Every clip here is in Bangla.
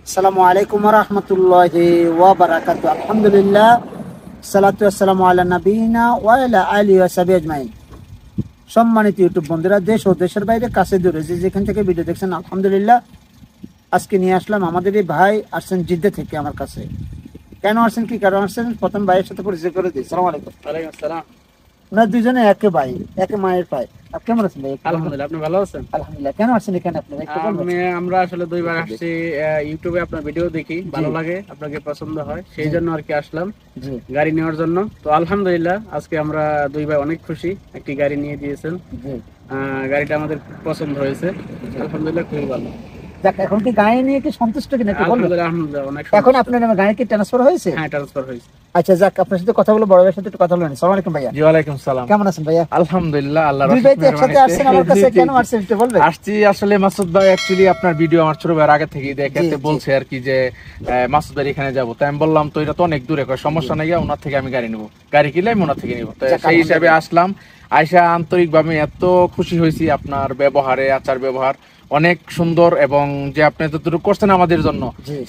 আসসালামু আলাইকুম ওয়া রাহমাতুল্লাহি ওয়া বারাকাতুহু। আলহামদুলিল্লাহ, সালাতু ওয়াসসালামু আলা নাবিয়িনা ওয়া আলা আলিহি ওয়া সাহবিহি আজমাইন। সম্মানিত ইউটিউব বন্ধুরা, দেশ ও দেশের বাইরে, কাছে দূরে যে যেখান থেকে ভিডিও দেখছেন, আলহামদুলিল্লাহ আজকে নিয়ে আসলাম আমাদের এই ভাই আসছেন জিদ্দা থেকে আমার কাছে। কেন আসছেন, কি কারণ আসছেন, প্রথম ভাইয়ের সাথে পরিচয় করে দিই। আসসালামু আলাইকুম। ওয়ালাইকুম আসসালাম। আপনারা দুজনে একে ভাই, একে মায়ের ভাই। আপনি কেমন আছেন ভাই? আলহামদুলিল্লাহ, আপনি ভালো আছেন? আলহামদুলিল্লাহ। কেন আসছেন এখানে আপনারা একটু বলবেন? আমরা আসলে দুইবার আসছি, ইউটিউবে আপনার ভিডিও দেখি, ভালো লাগে, আপনাকে পছন্দ হয়, সেই জন্য আর কি আসলাম জি গাড়ি নেওয়ার জন্য। তো আলহামদুলিল্লাহ আজকে আমরা দুই ভাই অনেক খুশি, একটি গাড়ি নিয়ে দিয়েছেন। জি। গাড়িটা আমাদের খুব পছন্দ হয়েছে, আলহামদুলিল্লাহ খুবই ভালো। যাক, এখন কি গাড়ি নিয়ে কি সন্তুষ্ট কিনা একটু বলবেন? আলহামদুলিল্লাহ, আলহামদুলিল্লাহ অনেক এখন সন্তুষ্ট। আপনার নামে গাড়ি কি ট্রান্সফার হয়েছে? হ্যাঁ, ট্রান্সফার হয়েছে। আচ্ছা, যাক, আপনার সাথে কথা বলে বড় ভাইয়ের সাথে একটু কথা বলেন। আসসালামু আলাইকুম ভাইয়া। জি ওয়ালাইকুম সালাম। কেমন আছেন ভাইয়া? আলহামদুলিল্লাহ, আল্লাহর দুই ভাই তো একসাথে আসছেন আমার কাছে, কেন আসছেন একটু বলবেন? আসছি আসলে মাসুদ ভাই অ্যাকচুয়ালি আপনার ভিডিও আমার ছোট ভাইয়ের আগে থেকেই দেখাতে বলছে আর কি যে মাসুদ ভাই এখানে যাবো, তাই আমি বললাম তো এটা তো অনেক দূরে, কয় সমস্যা নাই, ওনার থেকে আমি গাড়ি নেবো, গাড়ি কিনলে আমি ওনার থেকে নিবো। তো সেই হিসাবে আসলাম। আয়সা আন্তরিকভাবে এত খুশি হয়েছি, আপনার ব্যবহারে, আচার ব্যবহার অনেক সুন্দর, এবং যে আপনি যতটুকু করছেন আমাদের জন্য,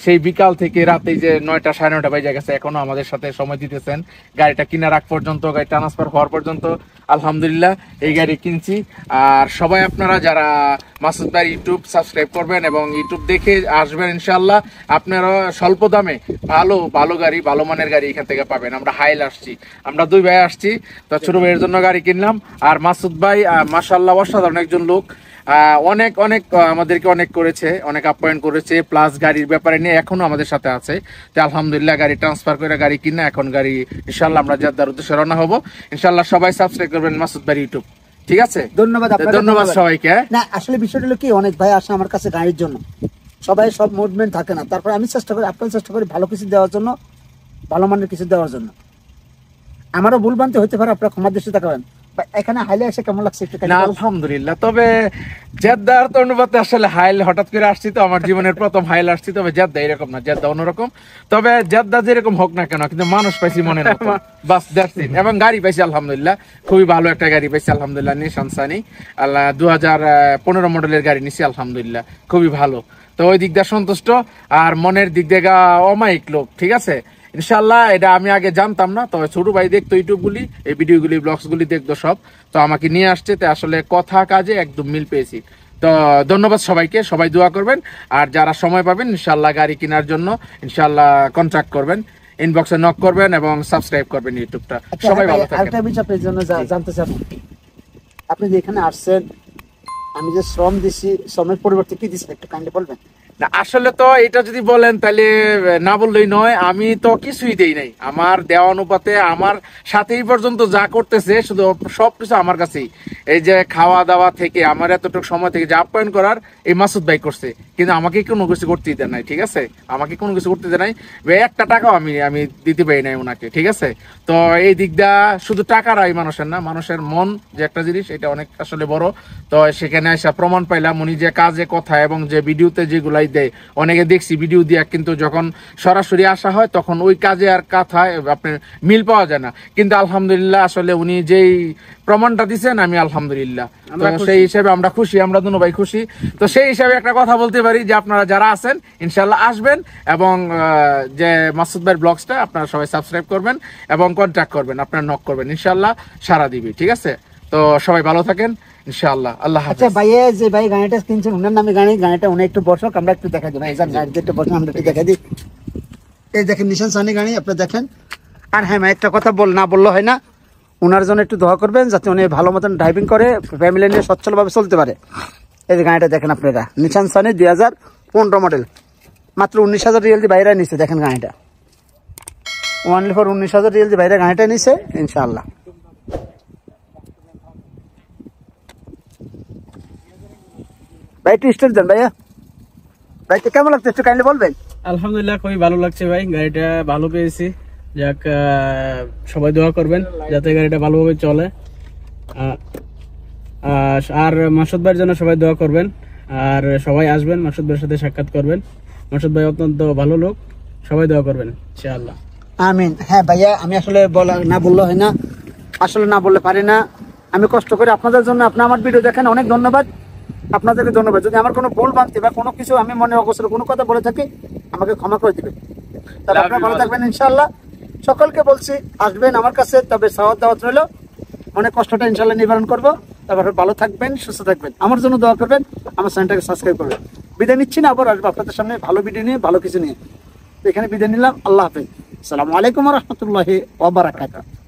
সেই বিকাল থেকে রাতে যে 9টা 9:30 বাজে গেছে, এখনো আমাদের সাথে সময় দিতেছেন গাড়িটা কেনার আগ পর্যন্ত, গাড়ি ট্রান্সফার হওয়ার পর্যন্ত। আলহামদুলিল্লাহ এই গাড়ি কিনছি। আর সবাই আপনারা যারা মাসুদ ভাই ইউটিউব সাবস্ক্রাইব করবেন এবং ইউটিউব দেখে আসবেন, ইনশাল্লাহ আপনারা স্বল্প দামে ভালো ভালো গাড়ি, ভালো মানের গাড়ি এখান থেকে পাবেন। আমরা হাইল আসছি, আমরা দুই ভাই আসছি, তো ছোট ভাইয়ের জন্য গাড়ি কিনলাম। আর মাসুদ ভাই মাশাআল্লাহ অসাধারণ একজন লোক, অনেক অনেক আমাদেরকে অনেক করেছে, অনেক আপ্যায়ন করেছে, প্লাস গাড়ির ব্যাপারে নিয়ে এখনো আমাদের সাথে আছে। তো আলহামদুলিল্লাহ গাড়ি ট্রান্সফার করে গাড়ি কিনা এখন গাড়ি ইনশাল্লাহ আমরা জেদ্দার উদ্দেশ্যে রওনা হবো। ইনশাল্লাহ সবাই সাবস্ক্রাইব করবেন মাসুদ ভাই ইউটিউব, ঠিক আছে? ধন্যবাদ আপনাকে, ধন্যবাদ সবাইকে। না আসলে বিষয়টা হলো কি, অনেক ভাই আসে আমার কাছে গাড়ির জন্য, সবাই সব মুভমেন্ট থাকে না, তারপর আমি চেষ্টা করি, আপনার চেষ্টা করি ভালো কিছু দেওয়ার জন্য, ভালো মানের কিছু দেওয়ার জন্য। আমারও ভুল ভ্রান্তি হতে পারে, আপনারা ক্ষমার দৃষ্টিতে তাকাবেন। এখানে হাইলে এসে কেমন লাগছে একটু? না আলহামদুলিল্লাহ, তবে জেদ্দার তো অনুপাতে আসলে হাইল হঠাৎ করে আসছি, তো আমার জীবনের প্রথম হাইল আসছি। তবে জেদ্দা এরকম না, জেদ্দা অন্যরকম। তবে জেদ্দা যেরকম হোক না কেন, কিন্তু মানুষ পাইছি মনের মতো, বাস দ্যাটস ইট। এবং গাড়ি পাইছি আলহামদুলিল্লাহ, খুবই ভালো একটা গাড়ি পাইছি আলহামদুলিল্লাহ। নিশান সানি 2015 মডেলের গাড়ি নিছি আলহামদুলিল্লাহ, খুবই ভালো। তো ওই দিক দিয়ে সন্তুষ্ট, আর মনের দিক দিয়ে অমায়িক লোক, ঠিক আছে? ইনশাল্লাহ এটা আমি আগে জানতাম না, তবে ছোট ভাই দেখতো ইউটিউব গুলি, এই ভিডিও গুলি, ব্লগস গুলি দেখতো সব, তো আমাকে নিয়ে আসছে, তো আসলে কথা কাজে একদম মিল পেয়েছি। তো ধন্যবাদ সবাইকে, সবাই দোয়া করবেন। আর যারা সময় পাবেন ইনশাল্লাহ গাড়ি কেনার জন্য ইনশাল্লাহ কন্ট্যাক্ট করবেন, ইনবক্সে নক করবেন এবং সাবস্ক্রাইব করবেন ইউটিউবটা। সবাই ভালো থাকবেন। আরেকটা বিষয় আপনার জন্য জানতে চান, আপনি যে এখানে আসছেন, আমি যে শ্রম দিছি, শ্রমের পরিবর্তে কি দিচ্ছেন একটু কাইন্ডলি বলবেন? না আসলে তো এটা যদি বলেন তাহলে না বললেই নয়, আমি তো কিছুই দেই নাই। আমার দেওয়া অনুপাতে আমার সাথেই পর্যন্ত যা করতেছে, শুধু সবকিছু আমার কাছেই। এই যে খাওয়া দাওয়া থেকে আমার এতটুকু সময় থেকে যা আপ্যায়ন করার, এই মাসুদ ভাই করছে, কিন্তু আমাকে কোনো কিছু করতে দেয় নাই, ঠিক আছে? আমাকে কোনো কিছু করতে দেয় নাই, একটা টাকাও আমি দিতে পারি নাই ওনাকে, ঠিক আছে? তো এই দিকটা শুধু টাকারাই মানুষের না, মানুষের মন যে একটা জিনিস, এটা অনেক আসলে বড়। তো সেখানে এসে প্রমাণ পাইলাম উনি যে কাজে কথা এবং যে ভিডিওতে যেগুলাই দেয়, অনেকে দেখছি ভিডিও দিয়ে, কিন্তু যখন সরাসরি আসা হয় তখন ওই কাজে আর কথায় আপনার মিল পাওয়া যায় না। কিন্তু আলহামদুলিল্লাহ আসলে উনি যেই প্রমাণটা দিচ্ছেন, আমি আলহামদুলিল্লাহ, সেই হিসেবে আমরা খুশি, আমরা দুনো ভাই খুশি। তো সেই হিসাবে একটা কথা বলতে পারি যে আপনারা যারা আছেন ইনশাল্লাহ আসবেন, এবং যে মাসুদ ভাইয়ের ব্লগসটা আপনারা সবাই সাবস্ক্রাইব করবেন এবং কন্ট্যাক্ট করবেন, আপনারা নক করবেন, ইনশাল্লাহ সারা দিবি, ঠিক আছে? তো সবাই ভালো থাকেন ইনশাআল্লাহ, আল্লাহ হাফেজ। আচ্ছা ভাইয়া, যে ভাই গাড়িটা কিনছেন ওনার নামে গাড়িটা উনি একটু বসক, আমরা একটু দেখা দিই ভাই, গাড়িতে একটু বসুন, আমরা একটু দেখা দিই। এই দেখেন নিশান সানি গাড়ি, আপনি দেখেন। আর হ্যাঁ, একটা কথা না বললে হয় না, ওনার জন্য একটু দোয়া করবেন যাতে উনি ভালো মতন ড্রাইভিং করে, ফ্যামিলি নিয়ে সচ্ছলভাবে চলতে পারে। এই যে গাড়িটা দেখেন আপনারা, নিশান সানি 2015 মডেল, মাত্র 19,000 রিয়াল দিয়ে বাইরে নিচ্ছে। দেখেন গাড়িটা ওনলি ফর 19,000 রিয়াল দিয়ে বাইরে গাড়িটা নিচ্ছে ইনশাআল্লাহ। ভাই একটু স্টার্ট দেন ভাইয়া, ভাইকে কেমন লাগছে একটু কাইন্ডলি বলবেন? আলহামদুলিল্লাহ খুবই ভালো লাগছে ভাই, গাড়িটা ভালো পেয়েছি। যাক, সবাই দোয়া করবেন যাতে গাড়িটা ভালোভাবে চলে। আর মাসুদ ভাইয়ের জন্য সবাই দোয়া করবেন, আর সবাই আসবেন, মাসুদ ভাইয়ের সাথে সাক্ষাৎ করবেন। মাসুদ ভাই অত্যন্ত ভালো লোক, সবাই দোয়া করবেন ইনশাআল্লাহ। আমিন। হ্যাঁ ভাইয়া, আমি আসলে না বললে হয় না, আসলে না বললে পারি না। আমি কষ্ট করে আপনাদের জন্য, আপনি আমার ভিডিও দেখেন, অনেক ধন্যবাদ আপনাদেরকে, ধন্যবাদ। যদি আমার কোনো ভুল ভ্রান্তি বা কোনো কিছু আমি মনে অগোচরে কোনো কথা বলে থাকি, আমাকে ক্ষমা করে দিবেন। তবে আপনারা ভালো থাকবেন ইনশাআল্লাহ। সকলকে বলছি আসবেন আমার কাছে, তবে সাওয়াত দাওয়াত রইল, অনেক কষ্টটা ইনশাআল্লাহ নিবারণ করবো। তারপর ভালো থাকবেন, সুস্থ থাকবেন, আমার জন্য দোয়া করবেন, আমার চ্যানেলটাকে সাবস্ক্রাইব করবেন। বিদায় নিচ্ছি না, আবার আসবো আপনাদের সামনে ভালো ভিডিও নিয়ে, ভালো কিছু নিয়ে। তো এখানে বিদায় নিলাম, আল্লাহ হাফেজ, আসসালামু আলাইকুম ওয়া রাহমাতুল্লাহি ওয়া বারাকাতুহু।